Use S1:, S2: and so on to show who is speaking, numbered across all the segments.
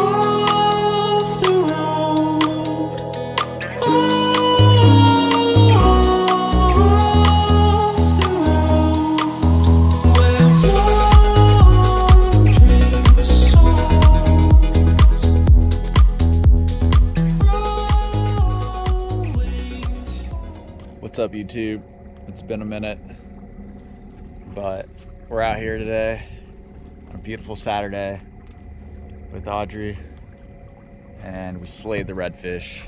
S1: off the road. Off the road. Where wandering souls growing.
S2: What's up, YouTube? It's been a minute, but we're out here today on a beautiful Saturday with Audrey, and we slayed the redfish.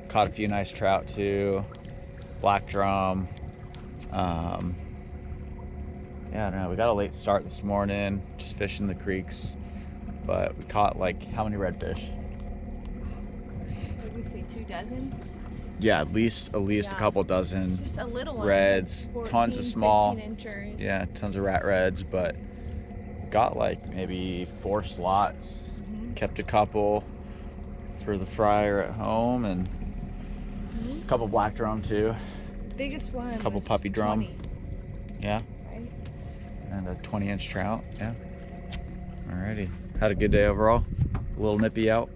S2: Caught a few nice trout too, black drum. Yeah, I don't know. We got a late start this morning, just fishing the creeks, but we caught like how many redfish?
S3: What did we say, 2 dozen?
S2: Yeah, at least a couple dozen.
S3: Just a little one.
S2: Reds,
S3: like 14,
S2: tons of small.
S3: 15 inchers.
S2: Yeah, tons of rat reds, but got like maybe 4 slots. Kept a couple for the fryer at home, and a couple black drum too.
S3: Biggest one.
S2: A couple
S3: was
S2: puppy drum.
S3: 20,
S2: Yeah.
S3: right?
S2: And a 20-inch trout. Yeah. Alrighty. Had a good day overall. A little nippy out.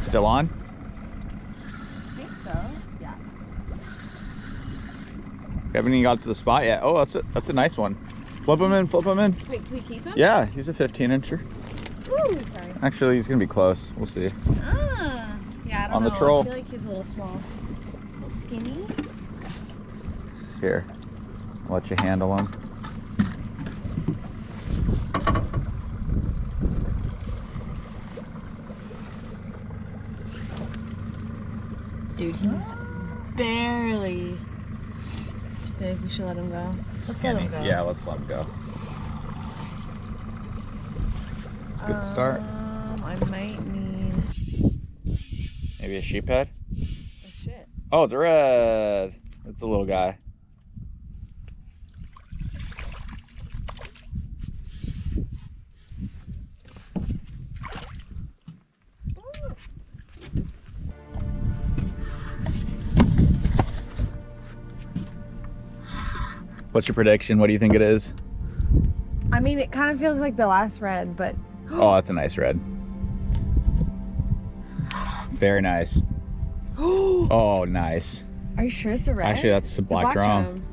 S2: Still on?
S3: I think so. Yeah.
S2: We haven't even got to the spot yet. Oh, that's a nice one. Flip him in, flip him in.
S3: Wait, can we keep him?
S2: Yeah, he's a 15-incher.
S3: Ooh, sorry.
S2: Actually, he's gonna be close. We'll see.
S3: Ah. Yeah, I don't
S2: On
S3: know.
S2: the troll.
S3: I feel like he's a little small. A little skinny.
S2: Here, I'll let you handle him.
S3: Dude, he's barely. Babe, we should let him go. Let's let him go.
S2: Yeah, let's let him go. It's a good start.
S3: I might need
S2: Maybe a sheephead?
S3: a shit.
S2: Oh, it's a red. It's a little guy. What's your prediction? What do you think it is?
S3: I mean, it kind of feels like the last red, but
S2: Oh, that's a nice red. Very nice. Oh, nice.
S3: are you sure it's a red?
S2: Actually, that's a
S3: It's a
S2: black drum.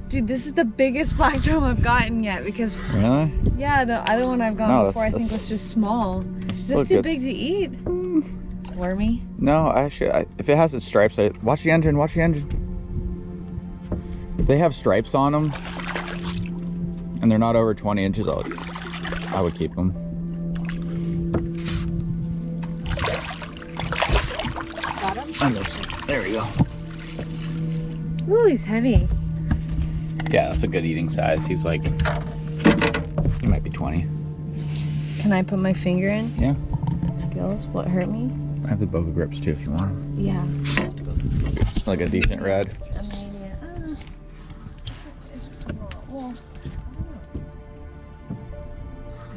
S3: Dude, this is the biggest black drum I've gotten yet because,
S2: Really?
S3: yeah, the other one I've gotten
S2: No,
S3: before I think
S2: that's-
S3: was just small. Is
S2: still
S3: this too
S2: good.
S3: big to eat? Wormy?
S2: No, actually, if it has its stripes, watch the engine, watch the engine. If they have stripes on them and they're not over 20 inches, I would keep them.
S3: Got him?
S2: There we go.
S3: Ooh, he's heavy.
S2: Yeah, that's a good eating size. He's like, he might be 20.
S3: Can I put my finger in?
S2: Yeah.
S3: Skills? Will it hurt me?
S2: I have the boga grips too if you want them.
S3: Yeah.
S2: Like a decent red.
S3: I mean, yeah. Well, I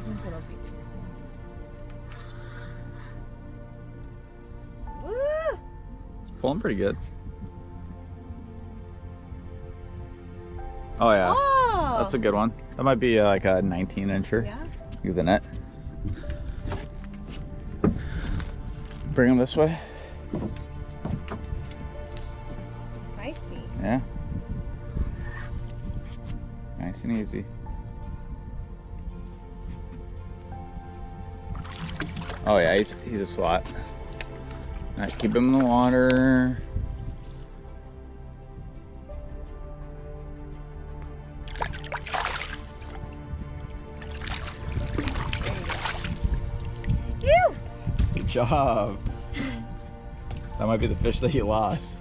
S3: think it'll be too small. Woo!
S2: It's pulling pretty good. Oh yeah,
S3: Oh!
S2: that's a good one. That might be like a 19-incher.
S3: Yeah?
S2: Through the net. Bring them this way.
S3: Spicy.
S2: Yeah. Nice and easy. Oh yeah, he's a slot. All right, keep him in the water.
S3: Ew!
S2: Good job. That might be the fish that you lost.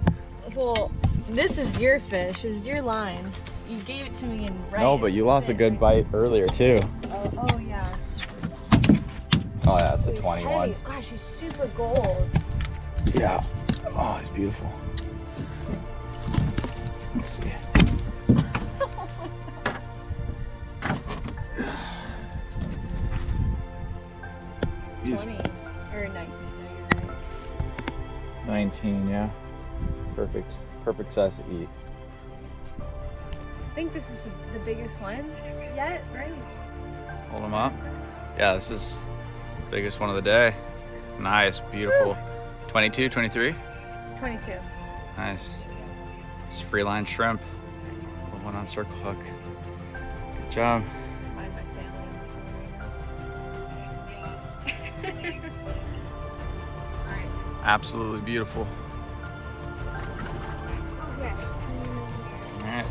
S3: Well, this is your fish. It's your line. You gave it to me in red.
S2: No, but you lost a good bite earlier too.
S3: Oh yeah.
S2: Oh yeah, that's a
S3: He's
S2: 21.
S3: heavy. Gosh, he's super gold.
S2: Yeah. Oh, it's beautiful. Let's see. He's
S3: 20 or 19. No, you're right.
S2: 19, yeah. Perfect size to eat.
S3: I think this is the biggest one yet, right?
S2: Hold them up. Yeah, this is the biggest one of the day. Nice, beautiful. 22, 23?
S3: 22.
S2: Nice. It's free line shrimp. One on circle hook. Good job.
S3: Mind my family. Alright.
S2: Absolutely beautiful.
S3: Okay.
S2: Alright,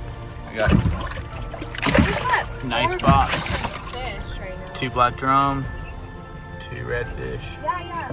S2: I got nice box.
S3: Fish right now.
S2: 2 black drum, 2 redfish.
S3: Yeah.